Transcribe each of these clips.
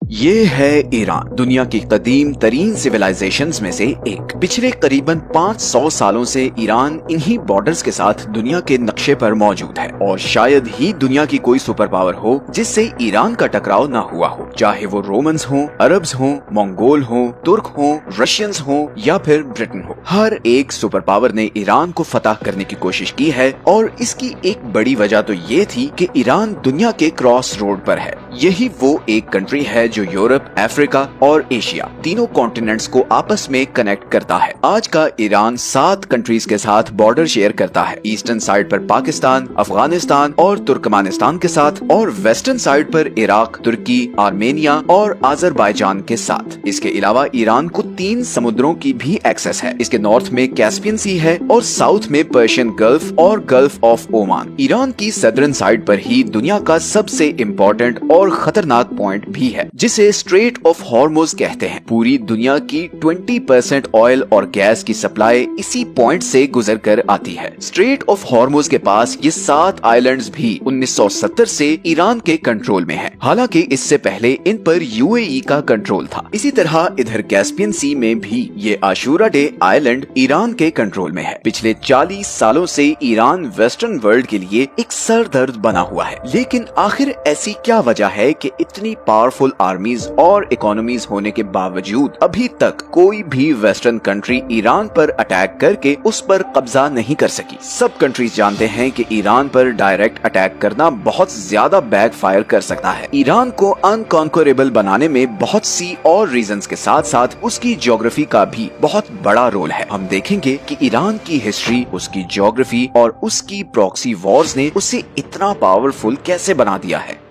ये है ईरान, दुनिया की कदीम तरीन सिविलाइजेशंस में से एक। पिछले करीबन 500 सालों से ईरान इन्हीं बॉर्डर्स के साथ दुनिया के नक्शे पर मौजूद है और शायद ही दुनिया की कोई सुपर पावर हो जिससे ईरान का टकराव ना हुआ हो, चाहे वो रोमन्स हो, अरब्स हो, मंगोल हो, तुर्क हो, रशियंस हो या फिर ब्रिटेन हो। हर एक सुपर पावर ने ईरान को फतह करने की कोशिश की है और इसकी एक बड़ी वजह तो ये थी कि ईरान दुनिया के क्रॉस रोड पर है। यही वो एक कंट्री है जो यूरोप, अफ्रीका और एशिया तीनों कॉन्टिनेंट्स को आपस में कनेक्ट करता है। आज का ईरान 7 कंट्रीज के साथ बॉर्डर शेयर करता है। ईस्टर्न साइड पर पाकिस्तान, अफगानिस्तान और तुर्कमानिस्तान के साथ और वेस्टर्न साइड पर इराक, तुर्की, आर्मेनिया और अजरबैजान के साथ। इसके अलावा ईरान को 3 समुद्रों की भी एक्सेस है। इसके नॉर्थ में कैस्पियन सी है और साउथ में पर्शियन गल्फ और गल्फ ऑफ ओमान। ईरान की सदर्न साइड पर ही दुनिया का सबसे इम्पोर्टेंट और खतरनाक पॉइंट भी है जिसे स्ट्रेट ऑफ हॉर्मुज कहते हैं। पूरी दुनिया की 20% ऑयल और गैस की सप्लाई इसी पॉइंट से गुजर कर आती है। स्ट्रेट ऑफ हॉर्मुज के पास ये 7 आइलैंड्स भी 1970 से ईरान के कंट्रोल में है। हालांकि इससे पहले इन पर यूएई का कंट्रोल था। इसी तरह इधर कैस्पियन सी में भी ये आशूरा डे आइलैंड ईरान के कंट्रोल में है। पिछले 40 सालों से ईरान वेस्टर्न वर्ल्ड के लिए एक सरदर्द बना हुआ है। लेकिन आखिर ऐसी क्या वजह है कि इतनी पावरफुल आर्मीज और इकोनॉमीज होने के बावजूद अभी तक कोई भी वेस्टर्न कंट्री ईरान पर अटैक करके उस पर कब्जा नहीं कर सकी? सब कंट्रीज जानते हैं कि ईरान पर डायरेक्ट अटैक करना बहुत ज्यादा बैकफायर कर सकता है। ईरान को अनकॉन्करेबल बनाने में बहुत सी और रीजंस के साथ साथ उसकी ज्योग्राफी का भी बहुत बड़ा रोल है। हम देखेंगे कि ईरान की हिस्ट्री, उसकी ज्योग्राफी और उसकी प्रॉक्सी वॉर्स ने उसे इतना पावरफुल कैसे बना दिया है।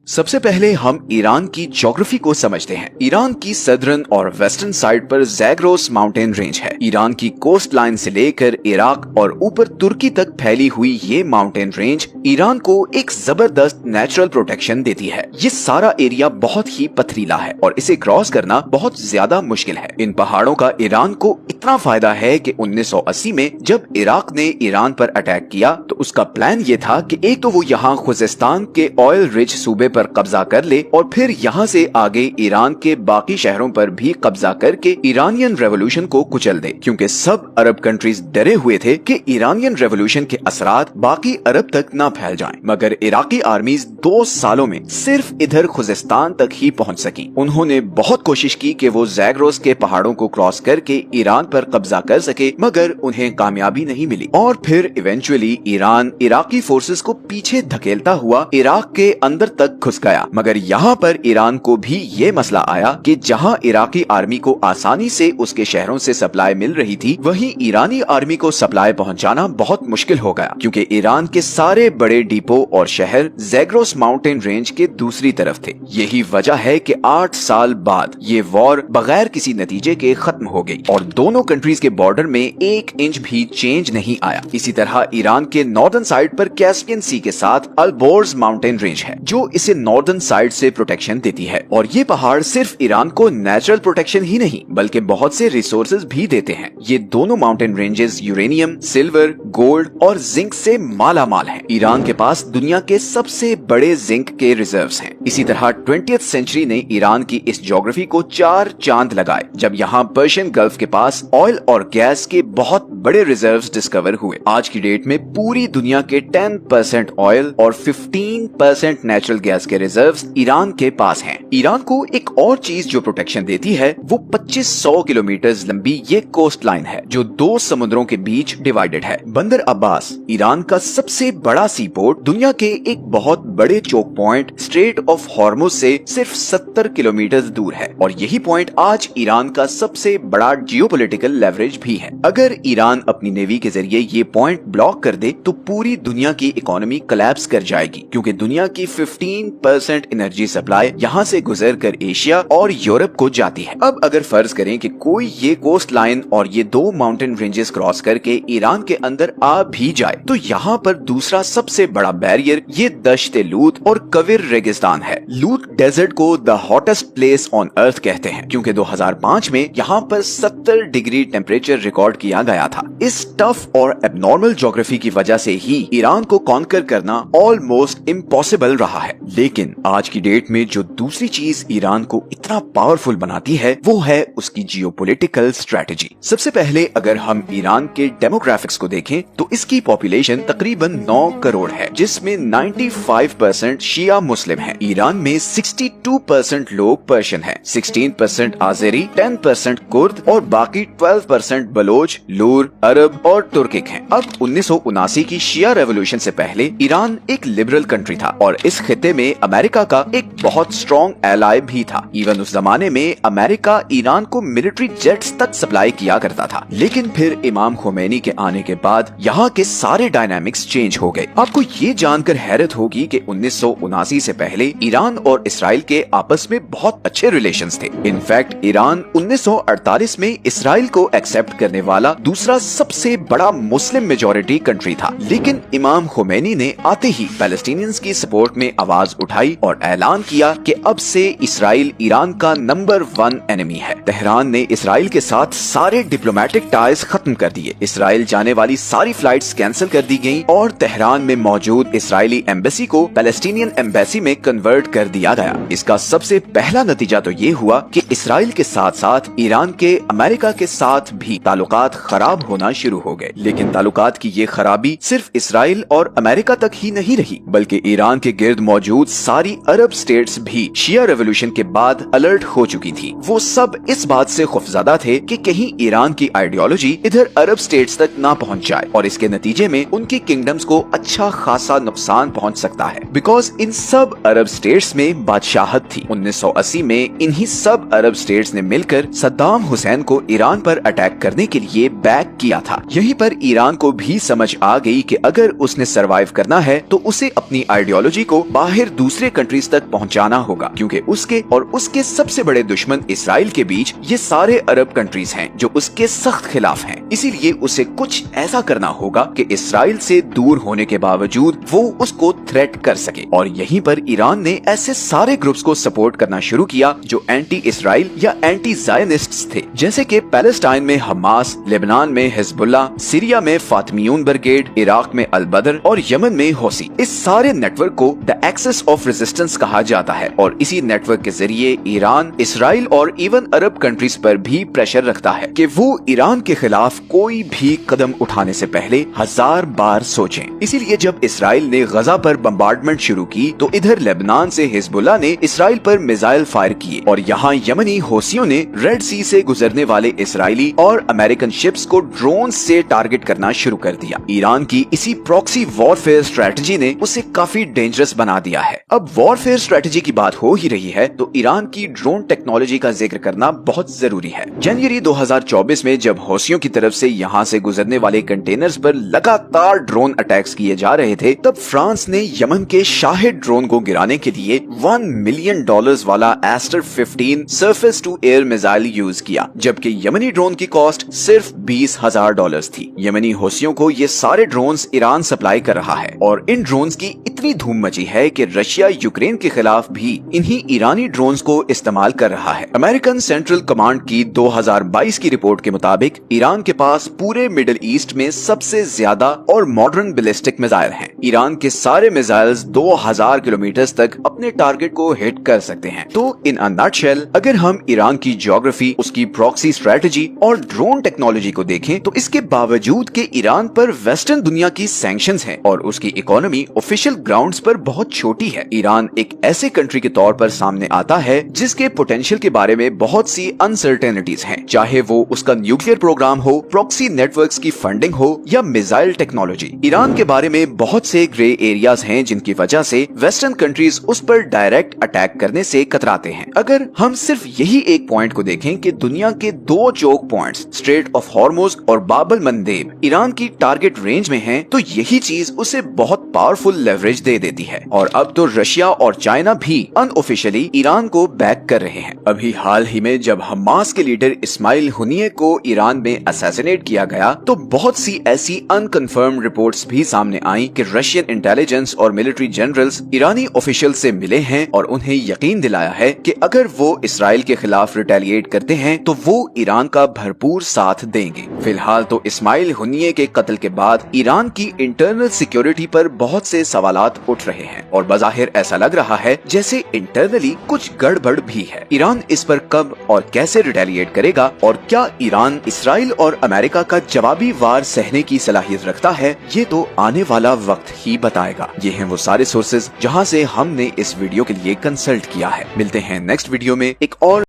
सबसे पहले हम ईरान की ज्योग्राफी को समझते हैं। ईरान की सदर्न और वेस्टर्न साइड पर ज़ैग्रोस माउंटेन रेंज है। ईरान की कोस्ट लाइन से लेकर इराक और ऊपर तुर्की तक फैली हुई ये माउंटेन रेंज ईरान को एक जबरदस्त नेचुरल प्रोटेक्शन देती है। ये सारा एरिया बहुत ही पथरीला है और इसे क्रॉस करना बहुत ज्यादा मुश्किल है। इन पहाड़ों का ईरान को इतना फायदा है कि 1980 में जब इराक ने ईरान पर अटैक किया तो उसका प्लान ये था कि एक तो वो यहाँ खुजेस्तान के ऑयल रिच सूबे पर कब्जा कर ले और फिर यहाँ से आगे ईरान के बाकी शहरों पर भी कब्जा करके ईरानियन रेवोल्यूशन को कुचल दे, क्योंकि सब अरब कंट्रीज डरे हुए थे कि ईरानियन रेवोल्यूशन के असरात बाकी अरब तक न फैल जाएं। मगर इराकी आर्मीज 2 सालों में सिर्फ इधर खुजेस्तान तक ही पहुंच सकी। उन्होंने बहुत कोशिश की कि वो ज़ैग्रोस के पहाड़ों को क्रॉस करके ईरान पर कब्जा कर सके, मगर उन्हें कामयाबी नहीं मिली और फिर इवेंचुअली ईरान इराकी फोर्सेस को पीछे धकेलता हुआ इराक के अंदर तक घुस गया। मगर यहाँ पर ईरान को भी ये मसला आया कि जहाँ इराकी आर्मी को आसानी से उसके शहरों से सप्लाई मिल रही थी, वहीं ईरानी आर्मी को सप्लाई पहुँचाना बहुत मुश्किल हो गया, क्योंकि ईरान के सारे बड़े डिपो और शहर ज़ैग्रोस माउंटेन रेंज के दूसरी तरफ थे। यही वजह है कि 8 साल बाद ये वॉर बगैर किसी नतीजे के खत्म हो गई और दोनों कंट्रीज के बॉर्डर में 1 इंच भी चेंज नहीं आया। इसी तरह ईरान के नॉर्दर्न साइड पर कैस्पियन सी के साथ अल्बोर्ज माउंटेन रेंज है जो इसे नॉर्दर्न साइड से प्रोटेक्शन देती है और ये पहाड़ सिर्फ ईरान को नेचुरल प्रोटेक्शन ही नहीं बल्कि बहुत से रिसोर्सेज भी देते हैं। ये दोनों mountain ranges uranium, silver, gold और जिंक से माला माल है। ईरान के पास दुनिया के सबसे बड़े जिंक के रिजर्व्स हैं। इसी तरह 20th सेंचुरी ने ईरान की इस ज्योग्राफी को 4 चांद लगाए जब यहाँ पर्शियन गल्फ के पास ऑयल और गैस के बहुत बड़े रिजर्व्स डिस्कवर हुए। आज की डेट में पूरी दुनिया के 10% ऑयल और 15% नेचुरल गैस के रिजर्व्स ईरान के पास हैं। ईरान को एक और चीज जो प्रोटेक्शन देती है वो 2500 किलोमीटर लंबी ये कोस्ट लाइन है जो 2 समुद्रों के बीच डिवाइडेड है। बंदर अब्बास ईरान का सबसे बड़ा सी पोर्ट दुनिया के एक बहुत बड़े choke point strait of Hormuz से सिर्फ 70 किलोमीटर दूर है और यही पॉइंट आज ईरान का सबसे बड़ा जियोपॉलिटिकल लेवरेज भी है। अगर ईरान अपनी नेवी के जरिए ये पॉइंट ब्लॉक कर दे तो पूरी दुनिया की इकोनॉमी कोलैप्स कर जाएगी, क्योंकि दुनिया की 15% एनर्जी सप्लाई यहाँ से गुजर कर एशिया और यूरोप को जाती है। अब अगर फर्ज करें कि कोई ये कोस्ट लाइन और ये 2 माउंटेन रेंजेस क्रॉस करके ईरान के अंदर आ भी जाए तो यहाँ पर दूसरा सबसे बड़ा बैरियर ये दश्त लूत और कविर रेगिस्तान है। लूत डेजर्ट को the hottest place on earth कहते हैं, क्योंकि 2005 में यहाँ पर 70 डिग्री टेम्परेचर रिकॉर्ड किया गया था। इस टफ और एबनॉर्मल ज्योग्राफी की वजह से ही ईरान को कॉन्कर करना ऑलमोस्ट इम्पॉसिबल रहा है। लेकिन आज की डेट में जो दूसरी चीज ईरान को इतना पावरफुल बनाती है वो है उसकी जियोपॉलिटिकल स्ट्रेटजी। सबसे पहले अगर हम ईरान के डेमोग्राफिक्स को देखें तो इसकी पॉपुलेशन तकरीबन 9 करोड़ है, जिसमें 95% शिया मुस्लिम है। ईरान में 62% लोग पर्शियन है, 16% आज़ेरी, 10% कुर्द और बाकी 12% बलोच, लूर, अरब और तुर्किक हैं। अब 1979 की शिया रेवोल्यूशन से पहले ईरान एक लिबरल कंट्री था और इस खित्ते में अमेरिका का एक बहुत स्ट्रॉन्ग एलाय भी था। इवन उस जमाने में अमेरिका ईरान को मिलिट्री जेट्स तक सप्लाई किया करता था। लेकिन फिर इमाम खोमेनी के आने के बाद यहाँ के सारे डायनामिक्स चेंज हो गए। आपको ये जानकर हैरत होगी कि 1979 से पहले ईरान और इसराइल के आपस में बहुत अच्छे रिलेशंस थे। इनफैक्ट ईरान 1948 में इसराइल को एक्सेप्ट करने वाला दूसरा सबसे बड़ा मुस्लिम मेजॉरिटी कंट्री था। लेकिन इमाम खोमेनी ने आते ही पैलेस्टीनियंस की सपोर्ट में आवाज उठाई और ऐलान किया कि अब से इसराइल ईरान का नंबर 1 एनिमी है। तेहरान ने इसराइल के साथ सारे डिप्लोमेटिक टाइज खत्म कर दिए। इसराइल जाने वाली सारी फ्लाइट्स कैंसिल कर दी गयी और तेहरान में मौजूद इसराइली एम्बेसी को पैलेस्टीनियन एम्बेसी में कन्वर्ट कर दिया गया। इसका सबसे पहला नतीजा तो ये हुआ कि इसराइल के साथ साथ ईरान के अमेरिका के साथ भी ताल्लुकात खराब होना शुरू हो गए। लेकिन ताल्लुकात की ये खराबी सिर्फ इसराइल और अमेरिका तक ही नहीं रही, बल्कि ईरान के गिर्द मौजूद सारी अरब स्टेट्स भी शिया रेवोल्यूशन के बाद अलर्ट हो चुकी थी। वो सब इस बात से खौफजदा थे कि कहीं ईरान की आइडियोलॉजी इधर अरब स्टेट्स तक ना पहुंच जाए और इसके नतीजे में उनकी किंगडम्स को अच्छा खासा नुकसान पहुंच सकता है। बिकॉज इन सब अरब स्टेट्स में बादशाहत थी। 1980 में इन्हीं सब अरब स्टेट्स ने मिलकर सद्दाम हुसैन को ईरान पर अटैक करने के लिए बैक किया था। यहीं पर ईरान को भी समझ आ गई कि अगर उसने सरवाइव करना है तो उसे अपनी आइडियोलॉजी को बाहर दूसरे कंट्रीज तक पहुंचाना होगा, क्योंकि उसके और उसके सबसे बड़े दुश्मन इसराइल के बीच ये सारे अरब कंट्रीज हैं जो उसके सख्त खिलाफ हैं। इसीलिए उसे कुछ ऐसा करना होगा कि इसराइल से दूर होने के बावजूद वो उसको थ्रेट कर सके। और यहीं पर ईरान ने ऐसे सारे ग्रुप्स को सपोर्ट करना शुरू किया जो एंटी इसराइल या एंटी ज़ायनिस्ट्स थे, जैसे कि पैलेस्टाइन में हमास, लेबनान में हिजबुल्लाह, सीरिया में फातिमियून ब्रिगेड, इराक में अल बदर और यमन में हौसी। इस सारे नेटवर्क को द एक्सिस ऑफ रेजिस्टेंस कहा जाता है और इसी नेटवर्क के जरिए ईरान इसराइल और इवन अरब कंट्रीज पर भी प्रेशर रखता है कि वो ईरान के खिलाफ कोई भी कदम उठाने से पहले 1000 बार सोचें। इसीलिए जब इसराइल ने गजा पर बम्बार्डमेंट शुरू की तो इधर लेबनान से हिजबुल्लाह ने इसराइल पर मिसाइल फायर किए और यहाँ यमनी हौसियों ने रेड सी से गुजरने वाले इसराइली और अमेरिकन शिप्स को ड्रोन से टारगेट करना शुरू कर दिया। ईरान की इसी प्रॉक्सी वॉरफेयर स्ट्रेटजी ने उसे काफी डेंजरस बना दिया है। अब वॉरफेयर स्ट्रेटजी की बात हो ही रही है तो ईरान की ड्रोन टेक्नोलॉजी का जिक्र करना बहुत जरूरी है। जनवरी 2024 में जब हौसियों की तरफ से यहाँ से गुजरने वाले कंटेनर्स पर लगातार ड्रोन अटैक्स किए जा रहे थे, तब फ्रांस ने यमन के शाहिद ड्रोन को गिराने के लिए $1 मिलियन वाला Aster 15 surface to air missile use किया, जबकि यमनी ड्रोन की कॉस्ट सिर्फ $20,000 थी। यमनी हौसियों को ये सारे ड्रोन्स ईरान सप्लाई कर रहा है और इन ड्रोन्स की इतनी धूम मची है कि रशिया यूक्रेन के खिलाफ भी इन्हीं ईरानी ड्रोन्स को इस्तेमाल कर रहा है। अमेरिकन सेंट्रल कमांड की 2022 की रिपोर्ट के मुताबिक ईरान के पास पूरे मिडिल ईस्ट में सबसे ज्यादा और मॉडर्न बैलिस्टिक मिसाइल हैं। ईरान के सारे मिसाइल्स 2000 किलोमीटर तक अपने टारगेट को हिट कर सकते हैं। तो इन अ नटशेल अगर हम ईरान की ज्योग्राफी, उसकी प्रॉक्सी स्ट्रेटजी और ड्रोन टेक्नोलॉजी को देखें तो इसके बावजूद कि ईरान पर वेस्टर्न दुनिया की सैंक्शंस हैं और उसकी इकोनॉमी ऑफिशियल ग्राउंड्स पर बहुत छोटी है, ईरान एक ऐसे कंट्री के तौर पर सामने आता है जिसके पोटेंशियल के बारे में बहुत सी अनसर्टेनिटीज हैं, चाहे वो उसका न्यूक्लियर प्रोग्राम हो, प्रॉक्सी नेटवर्क्स की फंडिंग हो या मिसाइल टेक्नोलॉजी। ईरान के बारे में बहुत से ग्रे एरियाज हैं जिनकी वजह से वेस्टर्न कंट्रीज उस पर डायरेक्ट अटैक करने से कतराते हैं। अगर हम सिर्फ यही एक पॉइंट को देखें कि दुनिया के 2 choke points strait of Hormuz और बाबल मंदेब ईरान की टारगेट रेंज में हैं, तो यही चीज उसे बहुत पावरफुल लेवरेज दे देती है। और अब तो रशिया और चाइना भी अनऑफिशियली ईरान को बैक कर रहे हैं। अभी हाल ही में जब हमास के लीडर इस्माइल हुनिये को ईरान में असैसिनेट किया गया तो बहुत सी ऐसी अनकन्फर्म रिपोर्ट्स भी सामने आई कि रशियन इंटेलिजेंस और मिलिट्री जनरल्स ईरानी ऑफिशियल से मिले हैं और उन्हें यकीन दिलाया है कि अगर वो इसराइल के खिलाफ रिटेलिएट करते हैं तो वो ईरान का भरपूर साथ देंगे। फिलहाल तो इस्माइल हुनिये के कत्ल के बाद ईरान की इंटरनल सिक्योरिटी पर बहुत से सवालात उठ रहे हैं और बज़ाहिर ऐसा लग रहा है जैसे इंटरनली कुछ गड़बड़ भी है। ईरान इस पर कब और कैसे रिटेलिएट करेगा और क्या ईरान इसराइल और अमेरिका का जवाबी वार सहने की सलाहियत रखता है, ये तो आने वाला वक्त ही बताएगा। ये हैं वो सारे सोर्सेज जहां से हमने इस वीडियो के लिए कंसल्ट किया है। मिलते हैं नेक्स्ट वीडियो में एक और